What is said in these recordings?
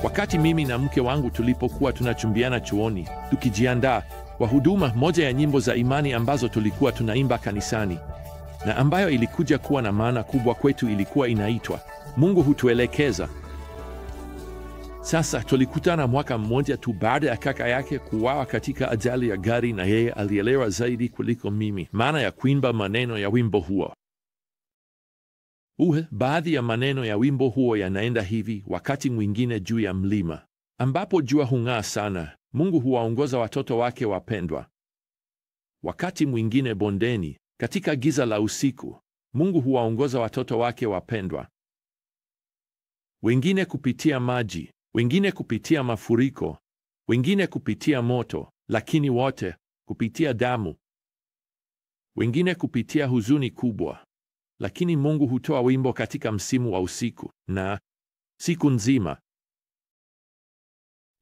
Wakati mimi na mke wangu tulipokuwa tunachumbiana chuoni, tukijiandaa kwa huduma, moja ya nyimbo za imani ambazo tulikuwa tunaimba kanisani na ambayo ilikuja kuwa na maana kubwa kwetu ilikuwa inaitwa Mungu Hutuelekeza. Sasa tulikutana mwaka mmoja tu baada ya kaka yake kuuawa katika ajali ya gari, na yeye alielewa zaidi kuliko mimi maana ya kuimba maneno ya wimbo huo. Baadhi ya maneno ya wimbo huo yanaenda hivi: wakati mwingine juu ya mlima ambapo jua hung'aa sana, Mungu huwaongoza watoto wake wapendwa. Wakati mwingine bondeni, katika giza la usiku, Mungu huwaongoza watoto wake wapendwa. Wengine kupitia maji, wengine kupitia mafuriko, wengine kupitia moto, lakini wote kupitia damu. Wengine kupitia huzuni kubwa, lakini Mungu hutoa wimbo katika msimu wa usiku na siku nzima.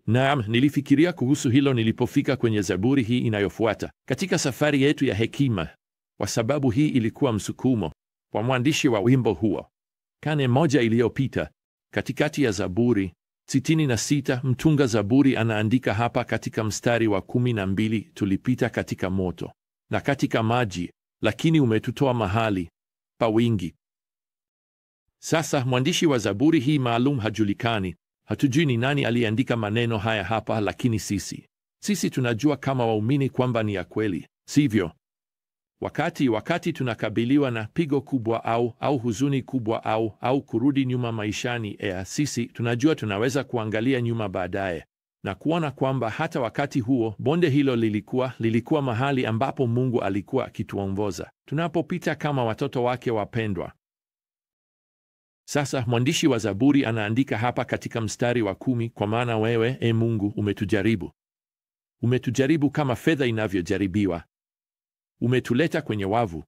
Naam, nilifikiria kuhusu hilo nilipofika kwenye Zaburi hii inayofuata katika safari yetu ya hekima, kwa sababu hii ilikuwa msukumo kwa mwandishi wa wimbo huo. Karne moja iliyopita, katikati ya Zaburi 66, mtunga Zaburi anaandika hapa katika mstari wa 12, tulipita katika moto na katika maji, lakini umetutoa mahali pa wingi. Sasa mwandishi wa Zaburi hii maalum hajulikani. Hatujui ni nani aliandika maneno haya hapa, lakini sisi tunajua kama waumini kwamba ni ya kweli, sivyo? Wakati tunakabiliwa na pigo kubwa au huzuni kubwa au kurudi nyuma maishani, sisi tunajua tunaweza kuangalia nyuma baadaye na kuona kwamba hata wakati huo bonde hilo lilikuwa mahali ambapo Mungu alikuwa akituongoza tunapopita kama watoto wake wapendwa. Sasa mwandishi wa Zaburi anaandika hapa katika mstari wa 10, kwa maana wewe, Mungu, umetujaribu kama fedha inavyojaribiwa. Umetuleta kwenye wavu,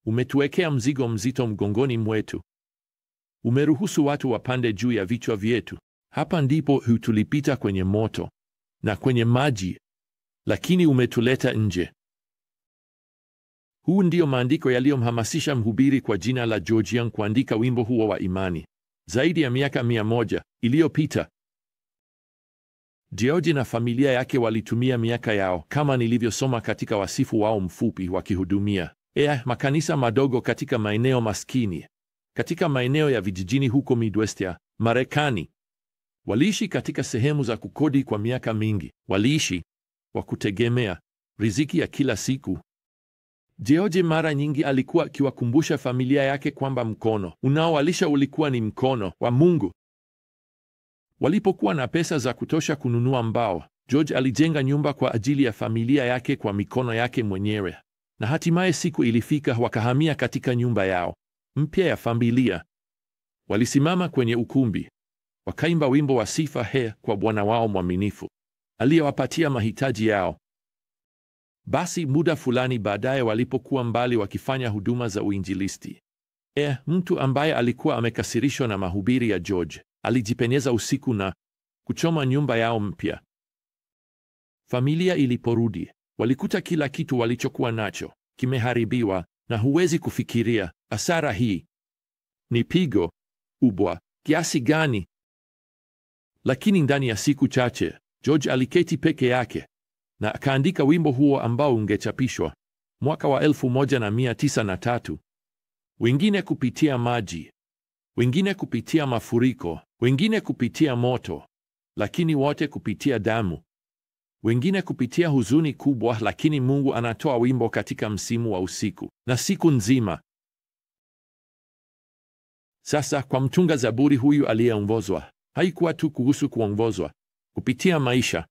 umetuwekea mzigo mzito mgongoni mwetu. Umeruhusu watu wapande juu ya vichwa vyetu. Hapa ndipo tulipita kwenye moto na kwenye maji, lakini umetuleta nje. Huu ndio maandiko yaliyomhamasisha mhubiri kwa jina la George Young kuandika wimbo huo wa imani zaidi ya miaka 100 iliyopita. George na familia yake walitumia miaka yao, kama nilivyosoma katika wasifu wao mfupi, wakihudumia makanisa madogo katika maeneo maskini, katika maeneo ya vijijini huko Midwest ya Marekani. Waliishi katika sehemu za kukodi kwa miaka mingi. Waliishi kwa kutegemea riziki ya kila siku. George mara nyingi alikuwa akiwakumbusha familia yake kwamba mkono unaowalisha ulikuwa ni mkono wa Mungu. Walipokuwa na pesa za kutosha kununua mbao, George alijenga nyumba kwa ajili ya familia yake kwa mikono yake mwenyewe. Na hatimaye siku ilifika wakahamia katika nyumba yao mpya ya familia. Walisimama kwenye ukumbi, wakaimba wimbo wa sifa kwa Bwana wao mwaminifu aliyewapatia mahitaji yao. Basi muda fulani baadaye, walipokuwa mbali wakifanya huduma za uinjilisti, mtu ambaye alikuwa amekasirishwa na mahubiri ya George alijipenyeza usiku na kuchoma nyumba yao mpya. Familia iliporudi, walikuta kila kitu walichokuwa nacho kimeharibiwa, na huwezi kufikiria hasara hii ni pigo kubwa kiasi gani. Lakini ndani ya siku chache George aliketi peke yake na akaandika wimbo huo ambao ungechapishwa mwaka wa 1903. Wengine kupitia maji, wengine kupitia mafuriko, wengine kupitia moto, lakini wote kupitia damu. Wengine kupitia huzuni kubwa, lakini Mungu anatoa wimbo katika msimu wa usiku na siku nzima. Sasa kwa mtunga Zaburi huyu aliyeongozwa, haikuwa tu kuhusu kuongozwa kupitia maisha.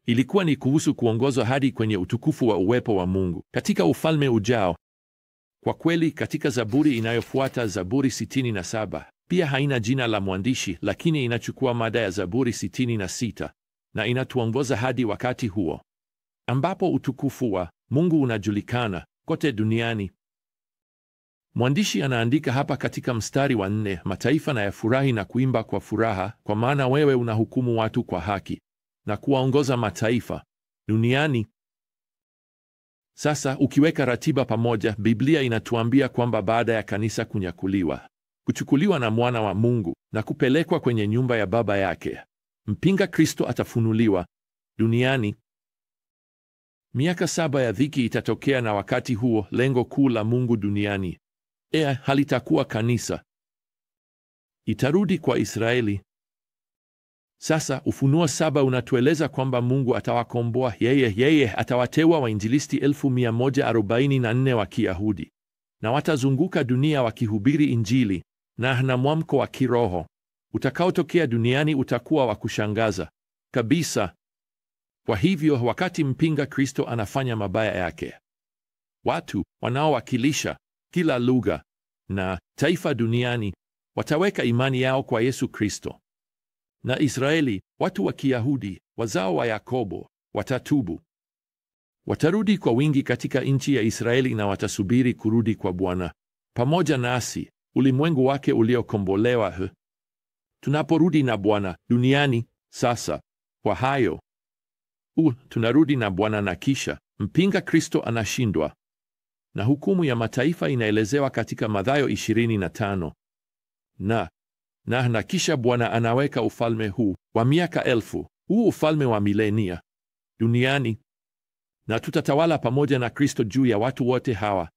Ilikuwa ni kuhusu kuongozwa hadi kwenye utukufu wa uwepo wa Mungu katika ufalme ujao. Kwa kweli, katika Zaburi inayofuata, Zaburi 67, pia haina jina la mwandishi, lakini inachukua mada ya Zaburi 66 na inatuongoza hadi wakati huo ambapo utukufu wa Mungu unajulikana kote duniani. Mwandishi anaandika hapa katika mstari wa 4, mataifa na yafurahi na kuimba kwa furaha, kwa maana wewe unahukumu watu kwa haki na kuwaongoza mataifa duniani. Sasa ukiweka ratiba pamoja, Biblia inatuambia kwamba baada ya kanisa kuchukuliwa na mwana wa Mungu na kupelekwa kwenye nyumba ya Baba yake, mpinga Kristo atafunuliwa duniani. Miaka 7 ya dhiki itatokea, na wakati huo lengo kuu la Mungu duniani halitakuwa kanisa. Itarudi kwa Israeli. Sasa Ufunuo 7 unatueleza kwamba Mungu atawakomboa. Yeye atawateua wainjilisti 1144 wa Kiyahudi, na watazunguka dunia wakihubiri Injili, na mwamko wa kiroho utakaotokea duniani utakuwa wa kushangaza kabisa. Kwa hivyo, wakati mpinga Kristo anafanya mabaya yake, watu wanaowakilisha kila lugha na taifa duniani wataweka imani yao kwa Yesu Kristo. Na Israeli, watu wa Kiyahudi, wazao wa Yakobo, watatubu. Watarudi kwa wingi katika nchi ya Israeli na watasubiri kurudi kwa Bwana pamoja nasi, ulimwengu wake uliokombolewa. Tunaporudi na Bwana duniani sasa, kwa hayo tunarudi na Bwana, na kisha mpinga Kristo anashindwa, na hukumu ya mataifa inaelezewa katika Mathayo 25. Na kisha Bwana anaweka ufalme huu wa miaka 1000, huu ufalme wa milenia duniani, na tutatawala pamoja na Kristo juu ya watu wote hawa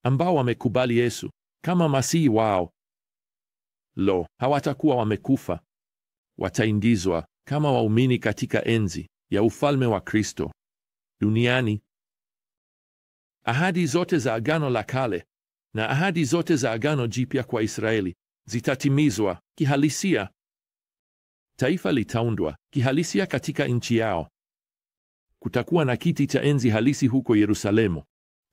ambao wamekubali Yesu kama Masihi wao. Hawatakuwa wamekufa, wataingizwa kama waumini katika enzi ya ufalme wa Kristo duniani. Ahadi zote za Agano la Kale na ahadi zote za Agano Jipya kwa Israeli zitatimizwa kihalisia. Taifa litaundwa kihalisia katika nchi yao. Kutakuwa na kiti cha enzi halisi huko Yerusalemu.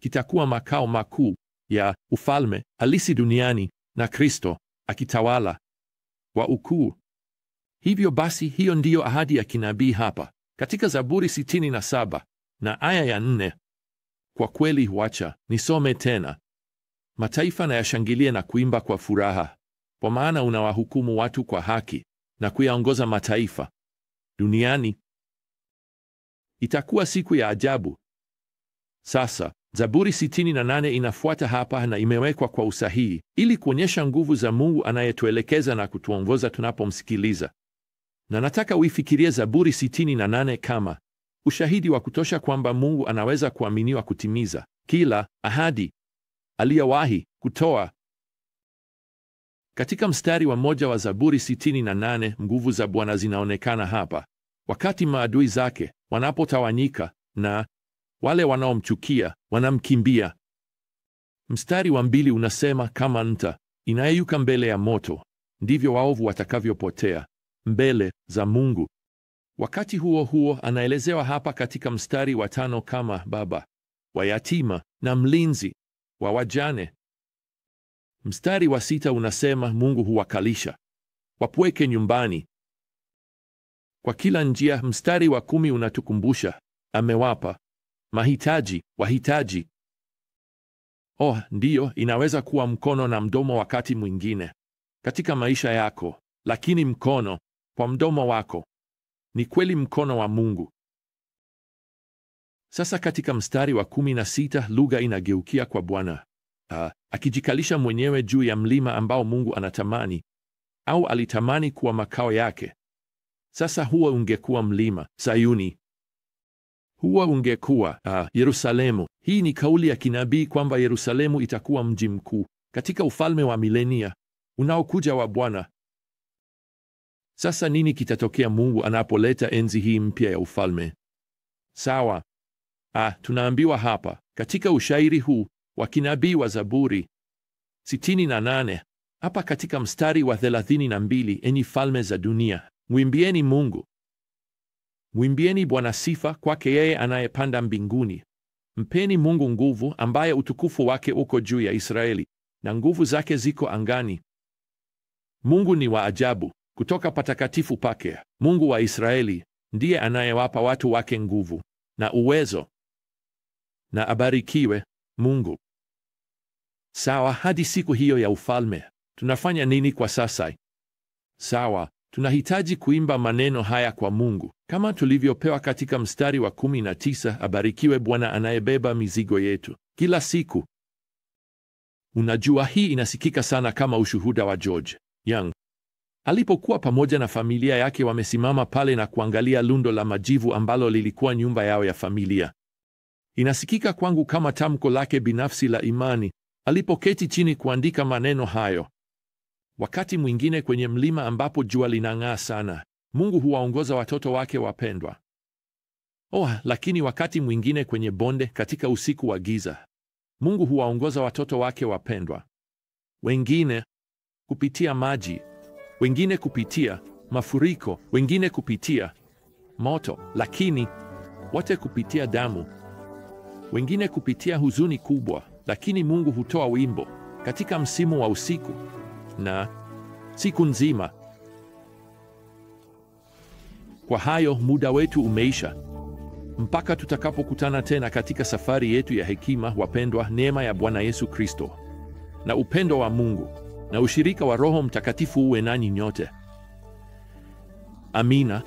Kitakuwa makao makuu ya ufalme halisi duniani, na Kristo akitawala kwa ukuu. Hivyo basi, hiyo ndiyo ahadi ya kinabii hapa katika Zaburi 67 na aya ya 4. Kwa kweli, wacha nisome tena: mataifa na yashangilie na kuimba kwa furaha, kwa maana unawahukumu watu kwa haki na kuyaongoza mataifa duniani. Itakuwa siku ya ajabu. Sasa Zaburi 68 inafuata hapa na imewekwa kwa usahihi ili kuonyesha nguvu za Mungu anayetuelekeza na kutuongoza tunapomsikiliza. Na nataka uifikirie Zaburi 68 kama ushahidi wa kutosha kwamba Mungu anaweza kuaminiwa kutimiza kila ahadi aliyowahi kutoa. Katika mstari wa 1 wa Zaburi 68, nguvu za Bwana zinaonekana hapa wakati maadui zake wanapotawanyika na wale wanaomchukia wanamkimbia. Mstari wa 2 unasema, kama nta inayeyuka mbele ya moto, ndivyo waovu watakavyopotea mbele za Mungu. Wakati huo huo, anaelezewa hapa katika mstari wa 5 kama baba wa yatima na mlinzi wa wajane. Mstari wa 6 unasema Mungu huwakalisha wapweke nyumbani kwa kila njia. Mstari wa 10 unatukumbusha amewapa mahitaji wahitaji. Ndiyo, inaweza kuwa mkono na mdomo wakati mwingine katika maisha yako, lakini mkono kwa mdomo wako ni kweli mkono wa Mungu. Sasa katika mstari wa 16 lugha inageukia kwa Bwana akijikalisha mwenyewe juu ya mlima ambao Mungu anatamani au alitamani kuwa makao yake. Sasa huo ungekuwa mlima Sayuni, huo ungekuwa Yerusalemu. Hii ni kauli ya kinabii kwamba Yerusalemu itakuwa mji mkuu katika ufalme wa milenia unaokuja wa Bwana. Sasa nini kitatokea Mungu anapoleta enzi hii mpya ya ufalme? Sawa. Tunaambiwa hapa katika ushairi huu wa kinabii wa Zaburi 68 hapa katika mstari wa 32, enyi falme za dunia, mwimbieni Mungu. Mwimbieni Bwana sifa, kwake yeye anayepanda mbinguni. Mpeni Mungu nguvu, ambaye utukufu wake uko juu ya Israeli na nguvu zake ziko angani. Mungu ni wa ajabu kutoka patakatifu pake. Mungu wa Israeli ndiye anayewapa watu wake nguvu na uwezo. Na abarikiwe Mungu. Sawa, hadi siku hiyo ya ufalme tunafanya nini kwa sasa? Sawa, tunahitaji kuimba maneno haya kwa Mungu kama tulivyopewa katika mstari wa 19, abarikiwe Bwana anayebeba mizigo yetu kila siku. Unajua, hii inasikika sana kama ushuhuda wa George Young, Alipokuwa pamoja na familia yake wamesimama pale na kuangalia lundo la majivu ambalo lilikuwa nyumba yao ya familia, inasikika kwangu kama tamko lake binafsi la imani alipoketi chini kuandika maneno hayo. Wakati mwingine kwenye mlima ambapo jua linang'aa sana, Mungu huwaongoza watoto wake wapendwa. Lakini wakati mwingine kwenye bonde, katika usiku wa giza, Mungu huwaongoza watoto wake wapendwa. Wengine kupitia maji, wengine kupitia mafuriko, wengine kupitia moto, lakini wote kupitia damu. Wengine kupitia huzuni kubwa, lakini Mungu hutoa wimbo katika msimu wa usiku na siku nzima. Kwa hayo, muda wetu umeisha. Mpaka tutakapokutana tena katika safari yetu ya hekima, wapendwa, neema ya Bwana Yesu Kristo na upendo wa Mungu na ushirika wa Roho Mtakatifu uwe nanyi nyote. Amina.